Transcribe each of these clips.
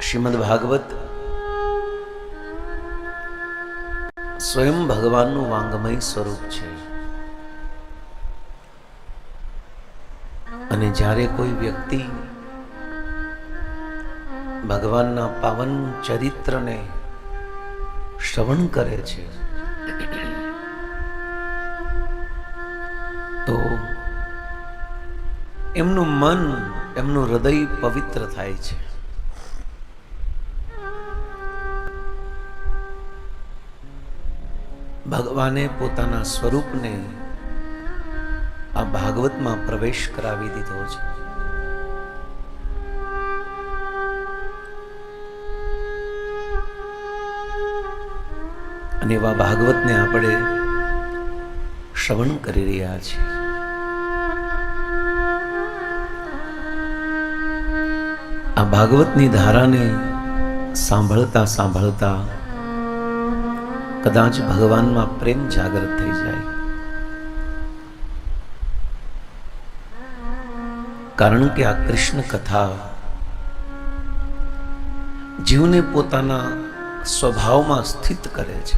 શ્રીમદ ભાગવત સ્વયં ભગવાનનું વાંગમય સ્વરૂપ છે. અને જ્યારે કોઈ વ્યક્તિ ભગવાનના પાવન ચરિત્રને શ્રવણ કરે છે તો એમનું મન, એમનું હૃદય પવિત્ર થાય છે. ભગવાને પોતાના સ્વરૂપને આ ભાગવતમાં પ્રવેશ કરાવી દીધો છે. અને એવા ભાગવતને આપણે શ્રવણ કરી રહ્યા છીએ. આ ભાગવતની ધારાને સાંભળતા સાંભળતા કદાચ ભગવાનમાં પ્રેમ જાગૃત થઈ જાય. કારણ કે આ કૃષ્ણ કથા જીવને પોતાના સ્વભાવમાં સ્થિત કરે છે.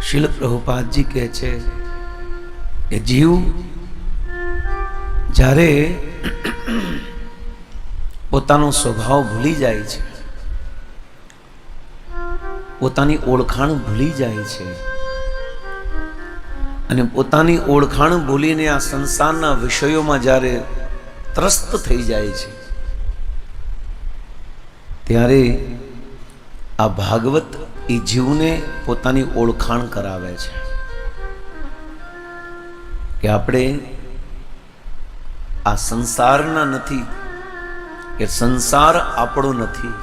શીલ પ્રભુપાદજી કહે છે કે જીવ જ્યારે પોતાનો સ્વભાવ ભૂલી જાય છે, પોતાની ઓળખાણ ભૂલી જાય છે અને પોતાની ઓળખાણ ભૂલીને આ સંસારના વિષયોમાં જ્યારે ત્રસ્ત થઈ જાય છે, ત્યારે આ ભાગવત એ જીવને પોતાની ઓળખાણ કરાવે છે કે આપણે આ સંસારના નથી, કે સંસાર આપણો નથી,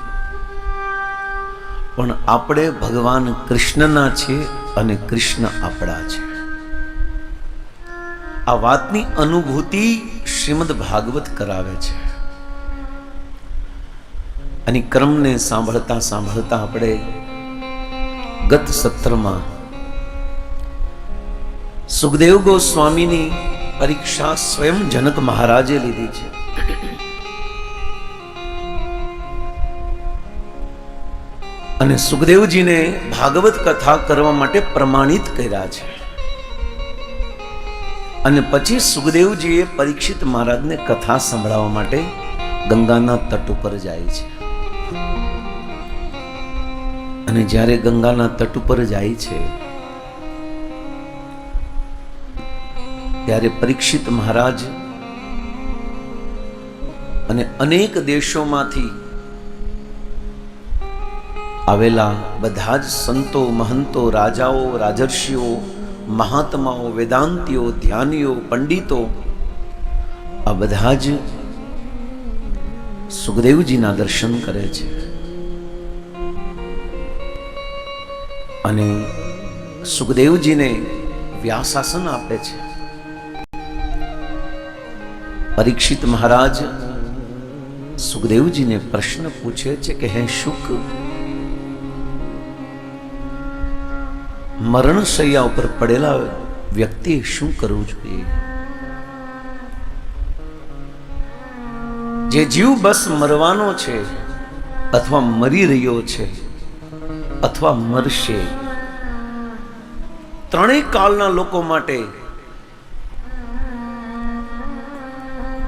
પણ આપણે ભગવાન કૃષ્ણના છે અને કૃષ્ણ આપણા છે. આ વાતની અનુભૂતિ શ્રીમદ ભાગવત કરાવે છે. અને ક્રમને સાંભળતા સાંભળતા આપણે ગત સત્રમાં સુખદેવ ગોસ્વામીની પરીક્ષા સ્વયં જનક મહારાજે લીધી છે. અને સુખદેવજીને ભાગવત કથા કરવા માટે પ્રમાણિત કર્યા છે. અને પછી સુખદેવજીએ પરીક્ષિત મહારાજને કથા સંભળાવવા માટે ગંગાના તટ ઉપર જાય છે. અને જ્યારે ગંગાના તટ ઉપર જાય છે ત્યારે પરીક્ષિત મહારાજ અને અનેક દેશોમાંથી આવેલા બધા જ સંતો, મહંતો, રાજાઓ, રાજર્ષિઓ, મહાત્માઓ, વેદાંતીઓ, ધ્યાનીઓ, પંડિતો, આ બધા જ સુખદેવજીના દર્શન કરે છે. અને સુખદેવજીને વ્યાસાસન આપે છે. પરીક્ષિત મહારાજ સુખદેવજીને પ્રશ્ન પૂછે છે કે હે શુક, મરણ શૈયા ઉપર પડેલા વ્યક્તિએ શું કરવું જોઈએ? જે જીવ બસ મરવાનો છે અથવા મરી રહ્યો છે અથવા મરશે, ત્રણેય કાળના લોકો માટે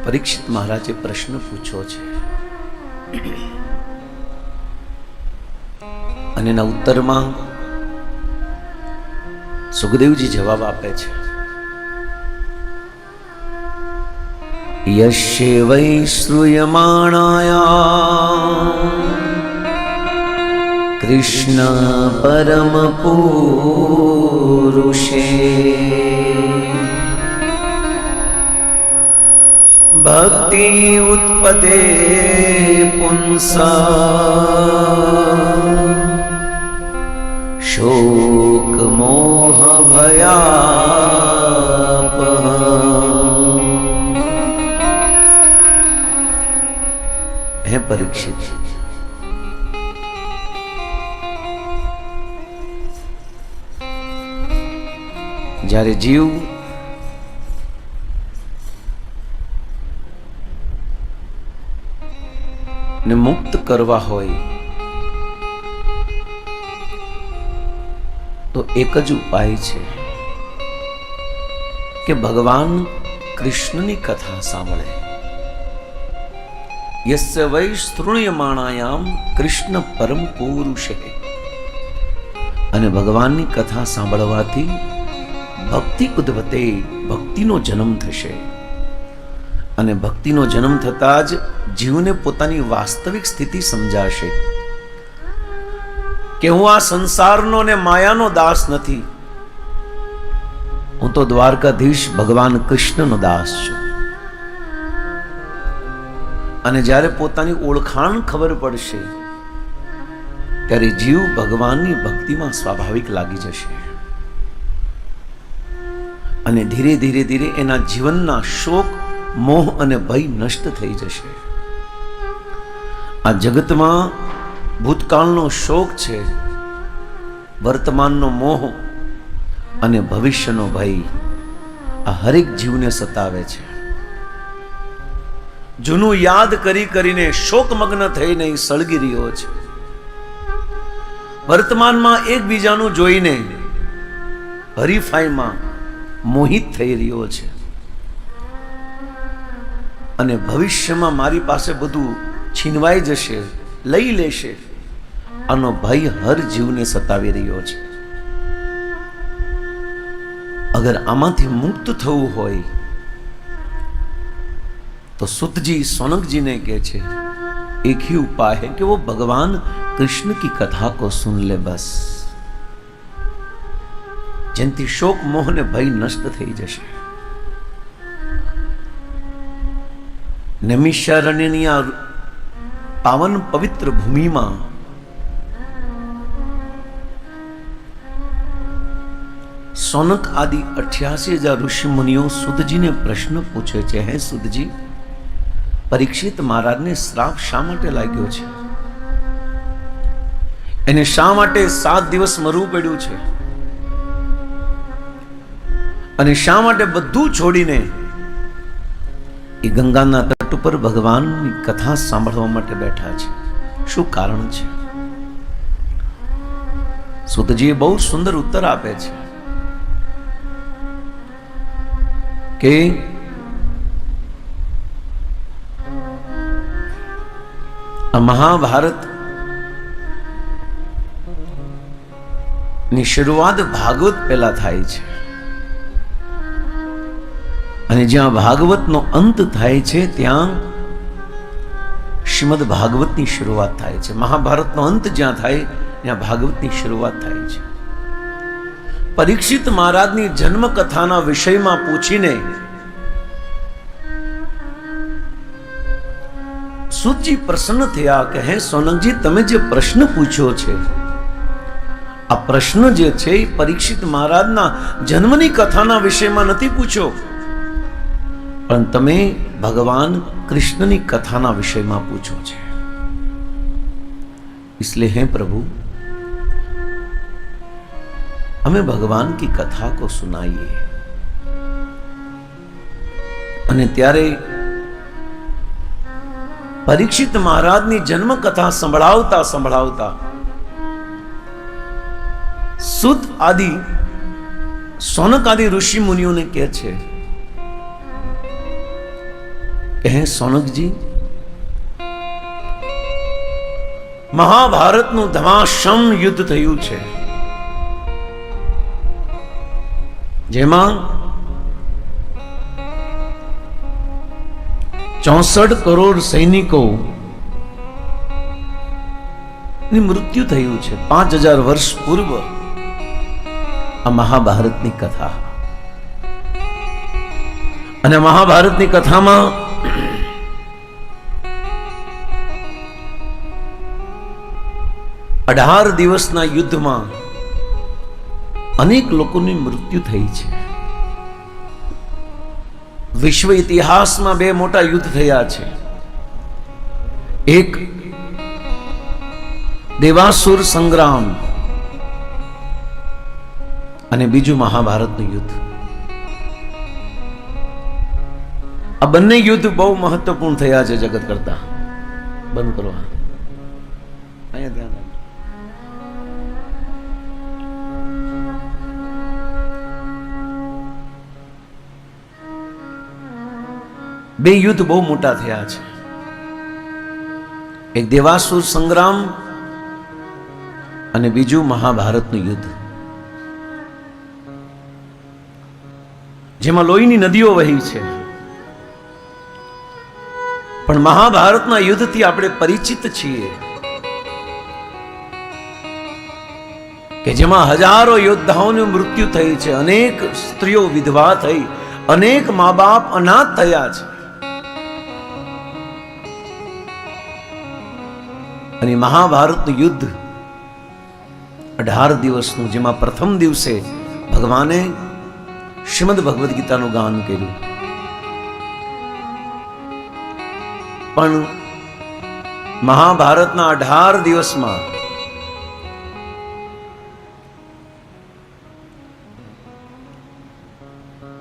પરીક્ષિત મહારાજે પ્રશ્ન પૂછ્યો છે. અને એના ઉત્તરમાં સુખદેવજી જવાબ આપે છે, યશ્ય વૈ શ્રૂયમાણાયા કૃષ્ણ પરમ પુરુષે ભક્તિ ઉત્પદે પુંસા શોક મોહ ભયાપહ. હે પરીક્ષિત, જ્યારે જીવ ને મુક્ત કરવા હોય તો એક જ ઉપાય છે કે ભગવાન કૃષ્ણની કથા સાંભળે. યસ્ય વૈ શ્રુણ્યમાણાયામ કૃષ્ણ પરમ પુરુષે. અને ભગવાનની કથા સાંભળવાથી ભક્તિ ઉદ્ભતે, ભક્તિનો જન્મ થશે. અને ભક્તિનો જન્મ થતા જ જીવને પોતાની વાસ્તવિક સ્થિતિ સમજાશે કે હું આ સંસારનો ને માયાનો દાસ નથી, હું તો દ્વારકાધીશ ભગવાન કૃષ્ણનો દાસ છું. અને જ્યારે પોતાની ઓળખાણ ખબર પડશે ત્યારે જીવ ભગવાનની ભક્તિમાં સ્વાભાવિક લાગી જશે અને ધીરે ધીરે ધીરે એના જીવનના શોક, મોહ અને ભય નષ્ટ થઈ જશે. આ જગતમાં ભૂતકાળનો શોક છે, વર્તમાનનો મોહ અને ભવિષ્યનો ભય આ હરેક જીવને સતાવે છે. જૂનું યાદ કરી કરીને શોકમગ્ન થઈને સળગી રહ્યો છે. વર્તમાનમાં એકબીજાનું જોઈને હરીફાઈમાં મોહિત થઈ રહ્યો છે અને ભવિષ્યમાં મારી પાસે બધું છીનવાઈ જશે, લઈ લેશે, આનો ભય હર જીવને સતાવી રહ્યો છે. અગર આમાંથી મુક્ત થવું હોય तो सुत जी सोनक जी ने कहे छे एक ही उपाय है कि वो भगवान कृष्ण की कथा को सुन ले बस. જેનથી શોક, મોહ ને ભય નષ્ટ થઈ જશે. નૈમિષારણ્યની આ પાવન પવિત્ર ભૂમિમાં સોનક આદિ 88,000 ઋષિ મુનિઓ સુતજીને પ્રશ્ન પૂછે છે, હે સુતજી, પરીક્ષિત મહારાજને શ્રાપ શા માટે લાગ્યો છે? એને શા માટે 7 દિવસ મરવું પડ્યું છે? અને શા માટે બધું છોડીને એ ગંગાના તટ ઉપર ભગવાનની કથા સાંભળવા માટે બેઠા છે? શું કારણ છે? સુતજીએ બહુ સુંદર ઉત્તર આપે છે કે આ મહાભારત ની શરૂઆત ભાગવત પહેલા થાય છે અને જ્યાં ભાગવતનો અંત થાય છે ત્યાં શ્રીમદ ભાગવતની શરૂઆત થાય છે. મહાભારતનો અંત જ્યાં થાય ત્યાં ભાગવતની શરૂઆત થાય છે. પરીક્ષિત મહારાજની જન્મ કથાના વિષયમાં પૂછીને સુતજી પ્રસન્ન થયા કે હે સોનકજી, તમે જે પ્રશ્ન પૂછ્યો છે આ પ્રશ્ન જે છે એ પરીક્ષિત મહારાજના જન્મની કથાના વિષયમાં નથી પૂછ્યો, પણ તમે ભગવાન કૃષ્ણની કથાના વિષયમાં પૂછો છે. इसलिए है प्रभु हमें भगवान की कथा को सुनाइए. અને ત્યારે પરીક્ષિત મહારાજની જન્મ કથા સંભળાવતા સંભળાવતા સુત આદિ સોનક આદિ ઋષિ મુનિઓને કહે છે કે હે સોનકજી, મહાભારતનું ધમાશમ યુદ્ધ થયું છે, જેમાં 64 કરોડ સૈનિકો ની મૃત્યુ થયું છે. 5000 વર્ષ પૂર્વ આ મહાભારતની કથા. અને મહાભારતની કથામાં અઢાર દિવસના યુદ્ધમાં અનેક લોકોની મૃત્યુ થઈ છે. વિશ્વ ઇતિહાસમાં 2 મોટા યુદ્ધ થયા છે. એક દેવાસુર સંગ્રામ અને બીજું મહાભારતનું યુદ્ધ. આ બંને યુદ્ધ બહુ મહત્વપૂર્ણ થયા છે જગત કરતા. બંધ કરો. અહીંયા ધ્યાન રાખજો. બે યુદ્ધ બહુ મોટા થયા છે. એક દેવાસુર સંગ્રામ અને બીજું મહાભારતનું યુદ્ધ, જેમાં લોહીની નદીઓ વહી છે. પણ મહાભારતના યુદ્ધથી આપણે પરિચિત છીએ કે જેમાં હજારો યોદ્ધાઓનું મૃત્યુ થઈ છે, અનેક સ્ત્રીઓ વિધવા થઈ, અનેક મા બાપ અનાથ થયા છે. અને મહાભારતનું યુદ્ધ 18 દિવસનું, જેમાં પ્રથમ દિવસે ભગવાને શ્રીમદ ભગવદ્ ગીતાનું ગાન કર્યું. પણ મહાભારતના 18 દિવસમાં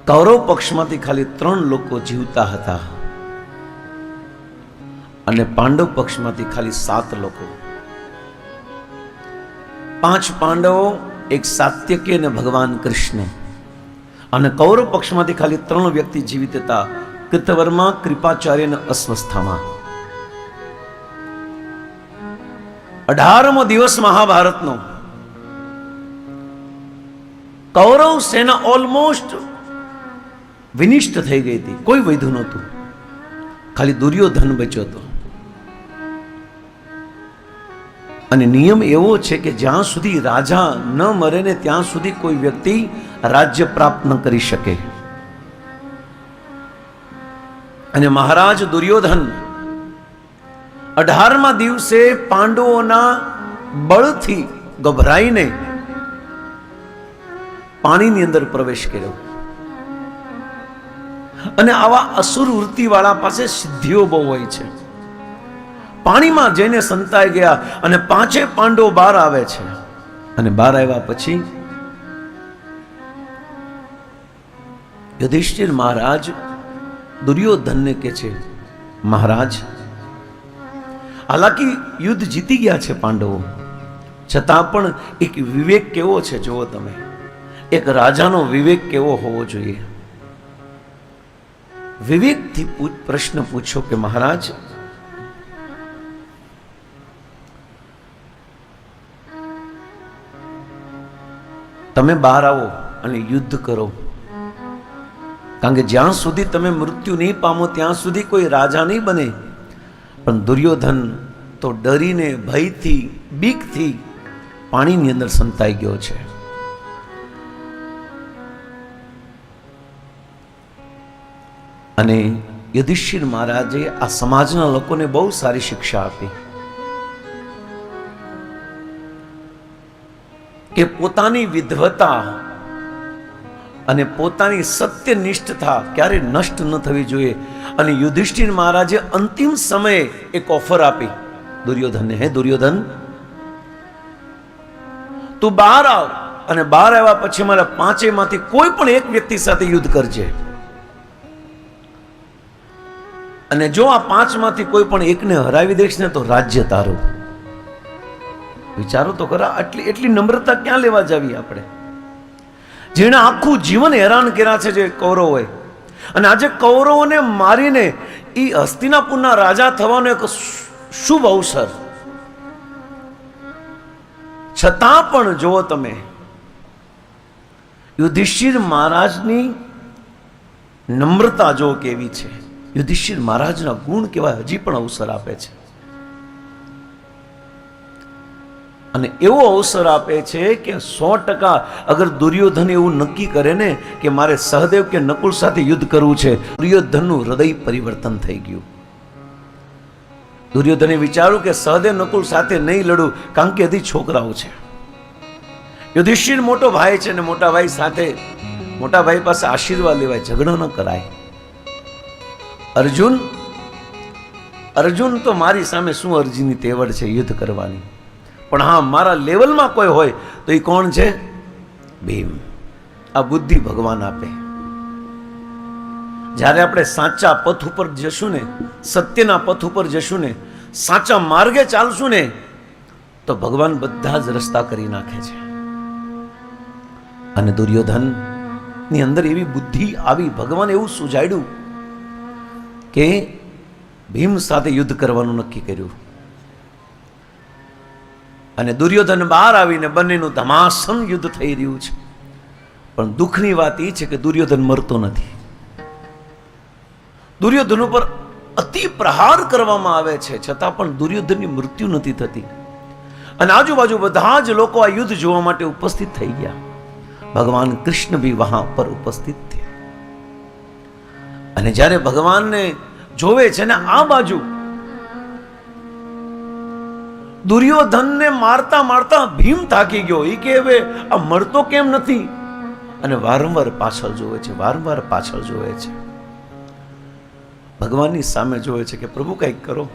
કૌરવ પક્ષમાંથી ખાલી 3 લોકો જીવતા હતા અને પાંડવ પક્ષમાંથી ખાલી 7 લોકો. 5 પાંડવો, એક સાત્યકી અને ભગવાન કૃષ્ણ. અને કૌરવ પક્ષમાંથી ખાલી 3 વ્યક્તિ જીવિત હતા, કૃતવર્મા, કૃપાચાર્ય અને અસ્વસ્થામાં. 18મો દિવસ મહાભારતનો. કૌરવ સેના ઓલમોસ્ટ વિનિષ્ટ થઈ ગઈ હતી, કોઈ વધ્યું નહોતું, ખાલી દુર્યોધન બચ્યો હતો. અને નિયમ એવો છે કે જ્યાં સુધી રાજા ન મરે ને ત્યાં સુધી કોઈ વ્યક્તિ રાજ્ય પ્રાપ્ત ન કરી શકે. અને મહારાજ દુર્યોધન 18મા દિવસે પાંડવોના બળથી ગભરાઈને પાણીની અંદર પ્રવેશ કર્યો. અને આવા અસુર વૃત્તિ વાળા પાસે સિદ્ધિઓ બહુ હોય છે. પાણીમાં જઈને સંતાઈ ગયા અને 5 પાંડવો બહાર આવે છે. અને બહાર આવ્યા પછી યુધિષ્ઠિર મહારાજ દુર્યોધનને કહે છે, મહારાજ, હાલાકી યુદ્ધ જીતી ગયા છે પાંડવો, છતાં પણ એક વિવેક કેવો છે જુઓ તમે. એક રાજાનો વિવેક કેવો હોવો જોઈએ. વિવેકથી પ્રશ્ન પૂછો કે મહારાજ, તમે બહાર આવો અને યુદ્ધ કરો, કારણ કે જ્યાં સુધી તમે મૃત્યુ નહીં પામો ત્યાં સુધી કોઈ રાજા નહીં બને. પણ દુર્યોધન તો ડરીને, ભયથી, બીકથી પાણીની અંદર સંતાઈ ગયો છે. અને યુધિષ્ઠિર મહારાજે આ સમાજના લોકોને બહુ સારી શિક્ષા આપી કે પોતાની વિધવતા અને પોતાની સત્યનિષ્ઠતા ક્યારે નષ્ટ ન થવી જોઈએ. અને યુધિષ્ઠિર મહારાજે અંતિમ સમયે એક ઓફર આપી દુર્યોધનને, હે દુર્યોધન, તું બહાર આવ અને બહાર આવ્યા પછી મારા 5 માંથી કોઈ પણ એક વ્યક્તિ સાથે યુદ્ધ કરજે. અને જો આ 5 માંથી કોઈ પણ એકને હરાવી દઈશ ને તો રાજ્ય તારું. વિચારો તો ખરા, એટલી નમ્રતા ક્યાં લેવા જાવી આપણે, જેણે આખું જીવન હેરાન કર્યા છે જે કૌરવોએ. અને આજે કૌરવોને મારીને એ હસ્તિનાપુરના રાજા થવાનો એક શુભ અવસર. છતાં પણ જુઓ તમે, યુધિષ્ઠિર મહારાજની નમ્રતા જો કેવી છે, યુધિષ્ઠિર મહારાજના ગુણ કેવા હજી પણ અવસર આપે છે. અને એવો અવસર આપે છે કે 100% અગર દુર્યોધન એવું નક્કી કરે ને કે મારે સહદેવ કે નકુલ સાથે યુદ્ધ કરવું છે, દુર્યોધનનું હૃદય પરિવર્તન થઈ ગયું. દુર્યોધને વિચાર્યું કે સહદેવ નકુલ સાથે નહીં લડું, કારણ કે હજી છોકરાઓ છે. યુધિષ્ઠિર મોટો ભાઈ છે ને મોટા ભાઈ સાથે, મોટા ભાઈ પાસે આશીર્વાદ લેવાય, ઝઘડો ન કરાય. અર્જુન તો મારી સામે શું અર્જુનની તેવડ છે યુદ્ધ કરવાની, પણ હા મારા લેવલમાં કોઈ હોય તો એ કોણ છે? ભીમ. આ બુદ્ધિ ભગવાન આપે. જ્યારે આપણે સાચા પથ ઉપર જશું ને, સત્યના પથ ઉપર જશું ને, સાચા માર્ગે ચાલશું ને તો ભગવાન બધા જ રસ્તા કરી નાખે છે. અને દુર્યોધન ની અંદર એવી બુદ્ધિ આવી, ભગવાન એવું સુજાડ્યું કે ભીમ સાથે યુદ્ધ કરવાનું નક્કી કર્યું. અને દુર્યોધન બહાર આવીને બંનેનું ધમાસમ યુદ્ધ થઈ રહ્યું છે. પણ દુઃખની વાત એ છે કે દુર્યોધન મરતો નથી. દુર્યોધન ઉપર અતિ પ્રહાર કરવામાં આવે છે, છતાં પણ દુર્યોધનની મૃત્યુ નથી થતી. અને આજુબાજુ બધા જ લોકો આ યુદ્ધ જોવા માટે ઉપસ્થિત થઈ ગયા. ભગવાન કૃષ્ણ ભી વહાં પર ઉપસ્થિત થે. અને જ્યારે ભગવાનને જોવે છે ને આ બાજુ દુર્યોધનને મારતા મારતા ભીમ થાકી ગયો. એ કે હવે આ મળતો કેમ નથી? અને વારંવાર પાછળ જોવે છે, વારંવાર પાછળ જોવે છે. ભગવાનની સામે જોવે છે કે પ્રભુ કંઈક કરો.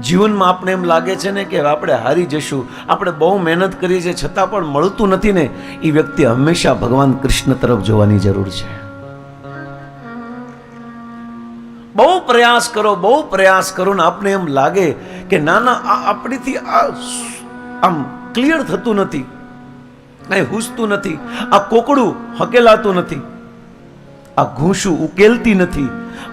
જીવનમાં આપણે એમ લાગે છે ને કે આપણે હારી જશું, આપણે બહુ મહેનત કરીએ છીએ છતાં પણ મળતું નથી ને, એ વ્યક્તિ હંમેશા ભગવાન કૃષ્ણ તરફ જોવાની જરૂર છે. બહુ પ્રયાસ કરો, બહુ પ્રયાસ કરો ને આપણે એમ લાગે કે ના ના આ આપણીથી આમ ક્લિયર થતું નથી, કઈ હુસતું નથી, આ કોકડું હકેલાતું નથી, આ ઘૂંસું ઉકેલતી નથી.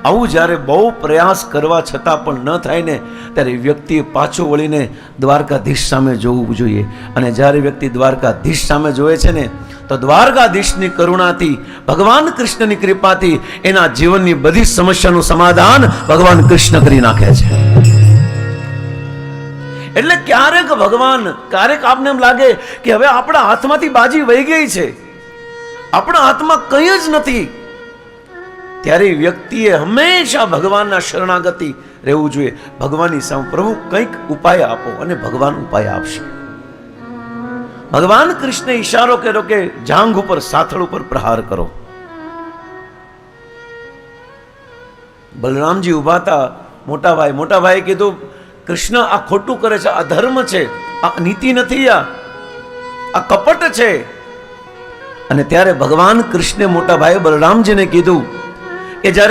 આવું જ્યારે બહુ પ્રયાસ કરવા છતાં પણ ન થાય ને ત્યારે વ્યક્તિએ પાછો વળીને દ્વારકાધીશ સામે જોવું જોઈએ. અને જ્યારે વ્યક્તિ દ્વારકાધીશ સામે જોવે છે ને તો દ્વારકાધીશની કરુણાથી, ભગવાન કૃષ્ણની કૃપાથી એના જીવનની બધી સમસ્યાનું સમાધાન ભગવાન કૃષ્ણ કરી નાખે છે. એટલે ક્યારેક આપને એમ લાગે કે હવે આપણા હાથમાંથી બાજી વહી ગઈ છે, આપણા હાથમાં કંઈ જ નથી, ત્યારે વ્યક્તિએ હંમેશા ભગવાનના શરણાગતિ રહેવું જોઈએ. ભગવાનની સામે પ્રભુ કંઈક ઉપાય આપો, અને ભગવાન ઉપાય આપશે. ભગવાન કૃષ્ણે ઈશારો કર્યો કે જાંઘ ઉપર, સાથળ ઉપર પ્રહાર કરો. બલરામજી ઉભા હતા. મોટા ભાઈ કીધું કૃષ્ણ આ ખોટું કરે છે, આ ધર્મ છે, આ નીતિ નથી, આ કપટ છે. અને ત્યારે ભગવાન કૃષ્ણે મોટા ભાઈ બલરામજીને કીધું કે જ્યારે